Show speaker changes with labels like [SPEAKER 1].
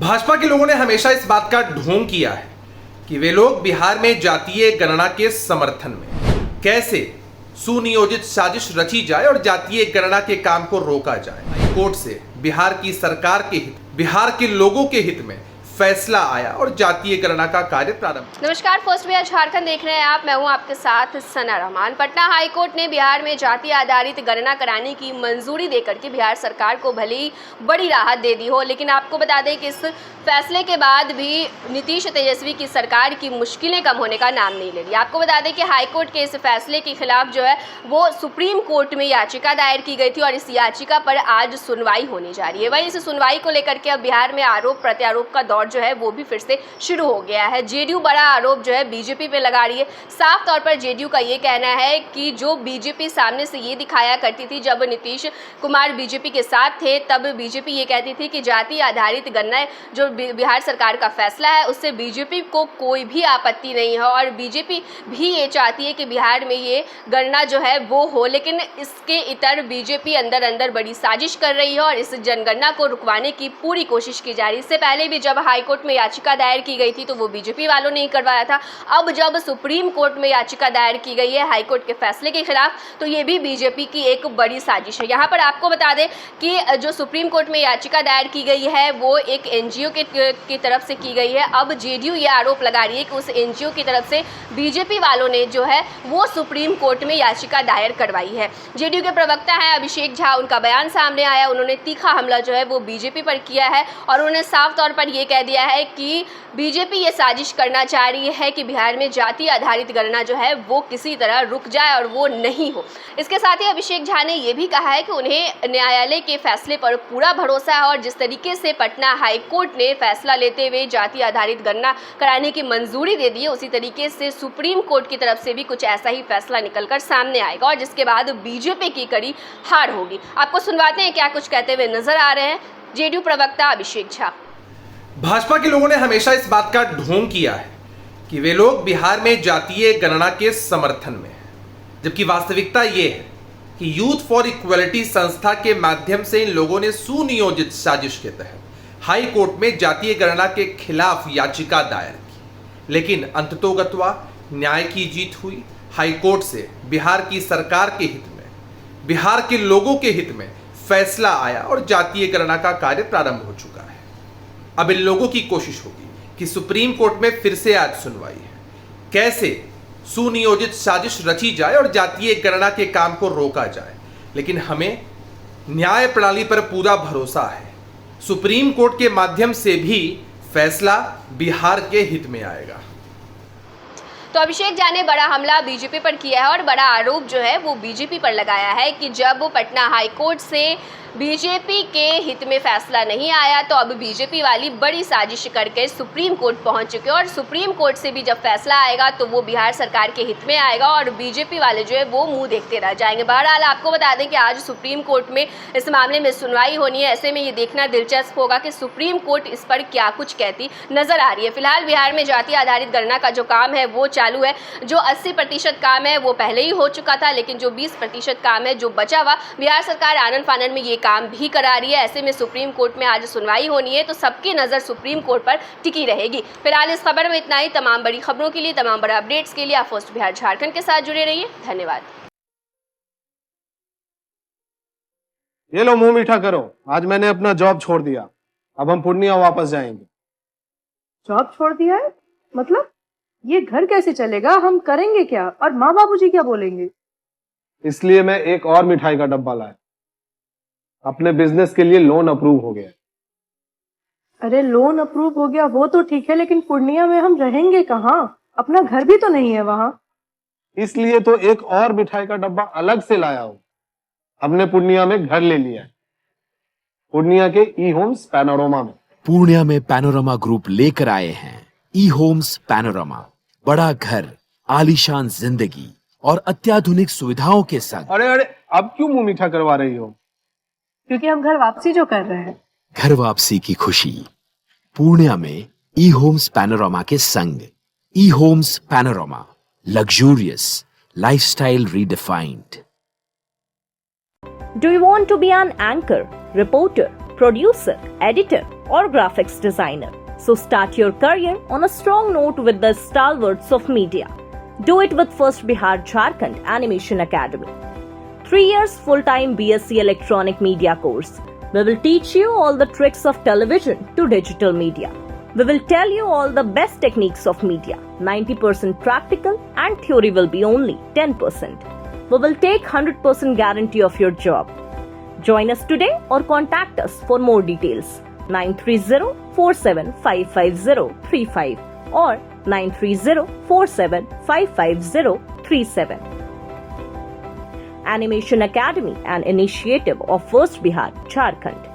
[SPEAKER 1] भाजपा के लोगों ने हमेशा इस बात का ढोंग किया है कि वे लोग बिहार में जातीय गणना के समर्थन में कैसे सुनियोजित साजिश रची जाए और जातीय गणना के काम को रोका जाए। कोर्ट से बिहार की सरकार के हित, बिहार के लोगों के हित में फैसला आया और जातीय गणना का कार्य प्रारंभ।
[SPEAKER 2] नमस्कार, फर्स्ट बिहार झारखंड देख रहे हैं आप। मैं हूं आपके साथ सना रहमान। पटना हाईकोर्ट ने बिहार में जाति आधारित गणना कराने की मंजूरी देकर के बिहार सरकार को भले ही बड़ी राहत दे दी हो, लेकिन आपको बता दें कि इस फैसले के बाद भी नीतीश तेजस्वी की सरकार की मुश्किलें कम होने का नाम नहीं ले रही। आपको बता दें कि हाईकोर्ट के इस फैसले के खिलाफ जो है वो सुप्रीम कोर्ट में याचिका दायर की गई थी और इस याचिका पर आज सुनवाई होने जा रही है। वहीं इस सुनवाई को लेकर के अब बिहार में आरोप प्रत्यारोप का दौर जो है वो भी फिर से शुरू हो गया है। जेडीयू बड़ा आरोप जो है बीजेपी पे लगा रही है। साफ तौर पर जेडीयू का ये कहना है कि जो बीजेपी सामने से ये दिखाया करती थी जब नीतीश कुमार बीजेपी के साथ थे, तब बीजेपी ये कहती थी कि जाति आधारित गणना जो बिहार सरकार का फैसला है उससे बीजेपी को कोई भी आपत्ति नहीं है और बीजेपी भी ये चाहती है कि बिहार में ये गणना जो है वो हो, लेकिन इसके इतर बीजेपी अंदर अंदर बड़ी साजिश कर रही है और इस जनगणना को रुकवाने की पूरी कोशिश की जा रही है। इससे पहले भी जब हाईकोर्ट में याचिका दायर की गई थी तो वो बीजेपी वालों ने ही करवाया था। अब जब सुप्रीम कोर्ट में याचिका दायर की गई है हाईकोर्ट के फैसले के खिलाफ, तो ये भी बीजेपी की एक बड़ी साजिश है। यहाँ पर आपको बता दें कि जो सुप्रीम कोर्ट में याचिका दायर की गई है वो एक एनजीओ की तरफ से की गई है। अब जेडीयू ये आरोप लगा रही है कि उस एनजीओ की तरफ से बीजेपी वालों ने जो है वो सुप्रीम कोर्ट में याचिका दायर करवाई है। जेडीयू के प्रवक्ता हैं अभिषेक झा, उनका बयान सामने आया। उन्होंने तीखा हमला जो है वो बीजेपी पर किया है और उन्होंने साफ तौर पर यह कह दिया है कि बीजेपी ये साजिश करना चाह रही है कि बिहार में जाति आधारित गणना जो है वो किसी तरह रुक जाए और वो नहीं हो। इसके साथ ही अभिषेक झा ने यह भी कहा है कि उन्हें न्यायालय के फैसले पर पूरा भरोसा है और जिस तरीके से पटना हाईकोर्ट ने फैसला लेते हुए जाति आधारित गणना कराने की मंजूरी दे दी है, उसी तरीके से सुप्रीम कोर्ट की तरफ से भी कुछ ऐसा ही फैसला निकलकर सामने आएगा और जिसके बाद बीजेपी की कड़ी हार होगी। आपको सुनवाते हैं क्या कुछ कहते हुए नजर आ रहे हैं जेडीयू प्रवक्ता अभिषेक झा।
[SPEAKER 1] भाजपा के लोगों ने हमेशा इस बात का ढोंग किया है कि वे लोग बिहार में जातीय गणना के समर्थन में हैं, जबकि वास्तविकता ये है कि यूथ फॉर इक्वलिटी संस्था के माध्यम से इन लोगों ने सुनियोजित साजिश के तहत हाई कोर्ट में जातीय गणना के खिलाफ याचिका दायर की, लेकिन अंततोगत्वा न्याय की जीत हुई। हाई कोर्ट से बिहार की सरकार के हित में, बिहार के लोगों के हित में फैसला आया और जातीय गणना का कार्य प्रारंभ हो चुका है। अब इन लोगों की कोशिश होगी कि सुप्रीम कोर्ट में फिर से आज सुनवाई है, कैसे सुनियोजित साजिश रची जाए और जातीय गणना के काम को रोका जाए। लेकिन हमें न्याय प्रणाली पर पूरा भरोसा है। सुप्रीम कोर्ट के माध्यम से भी फैसला बिहार के हित में आएगा।
[SPEAKER 2] तो अभिषेक झा ने बड़ा हमला बीजेपी पर किया है और बड़ा आरोप जो है वो बीजेपी पर लगाया है कि जब पटना हाईकोर्ट से बीजेपी के हित में फैसला नहीं आया तो अब बीजेपी वाली बड़ी साजिश करके सुप्रीम कोर्ट पहुंच चुके हैं और सुप्रीम कोर्ट से भी जब फैसला आएगा तो वो बिहार सरकार के हित में आएगा और बीजेपी वाले जो है वो मुंह देखते रह जाएंगे। बहरहाल आपको बता दें कि आज सुप्रीम कोर्ट में इस मामले में सुनवाई होनी है। ऐसे में ये देखना दिलचस्प होगा कि सुप्रीम कोर्ट इस पर क्या कुछ कहती नजर आ रही है। फिलहाल बिहार में जाति आधारित गणना का जो काम है वो चालू है। जो 80% काम है वो पहले ही हो चुका था, लेकिन जो 20% काम है जो बचा हुआ, बिहार सरकार आनन फानन में ये काम भी करा रही है। ऐसे में सुप्रीम कोर्ट में आज सुनवाई होनी है तो सबकी नजर सुप्रीम कोर्ट पर टिकी रहेगी। फिलहाल इस खबर में इतना ही। तमाम बड़ी खबरों के लिए, तमाम बड़े अपडेट्स के लिए आप फर्स्ट बिहार झारखंड के साथ जुड़े रहिए। धन्यवाद।
[SPEAKER 3] ये लो मुंह मीठा करो, आज मैंने अपना जॉब छोड़ दिया। अब हम पूर्णिया वापस जाएंगे।
[SPEAKER 4] जॉब छोड़ दिया है? मतलब ये घर कैसे चलेगा? हम करेंगे क्या और माँ बाबूजी क्या बोलेंगे?
[SPEAKER 3] इसलिए मैं एक और मिठाई का डब्बा लाया। अपने बिजनेस के लिए लोन अप्रूव हो गया।
[SPEAKER 4] अरे लोन अप्रूव हो गया वो तो ठीक है, लेकिन पूर्णिया में हम रहेंगे कहाँ? अपना घर भी तो नहीं है वहाँ।
[SPEAKER 3] इसलिए तो एक और मिठाई का डब्बा अलग से लाया हूँ। हमने पूर्णिया में घर ले लिया है, पूर्णिया के ई होम्स पैनोरमा में।
[SPEAKER 5] पूर्णिया में पैनोरमा ग्रुप लेकर आए हैं ई होम्स पैनोरमा। बड़ा घर, आलीशान जिंदगी और अत्याधुनिक सुविधाओं के संग।
[SPEAKER 3] अरे अब क्यों मुंह मीठा करवा रही हो?
[SPEAKER 4] क्योंकि हम घर वापसी जो कर रहे हैं।
[SPEAKER 5] घर वापसी की खुशी पूर्णिया में ई होम्स पैनोरमा के संग। E Homes Panorama, luxurious lifestyle redefined.
[SPEAKER 6] Do you want to be an anchor, reporter, producer, editor, or graphics designer. So start your career on a strong note with the stalwarts of media. Do it with First Bihar Jharkhand Animation Academy. 3 years full-time BSc Electronic Media course. We will teach you all the tricks of television to digital media. We will tell you all the best techniques of media. 90% practical and theory will be only 10%. We will take 100% guarantee of your job. Join us today or contact us for more details. 930-47-55035 or 930-47-55037. Animation Academy, an initiative of First Bihar Jharkhand.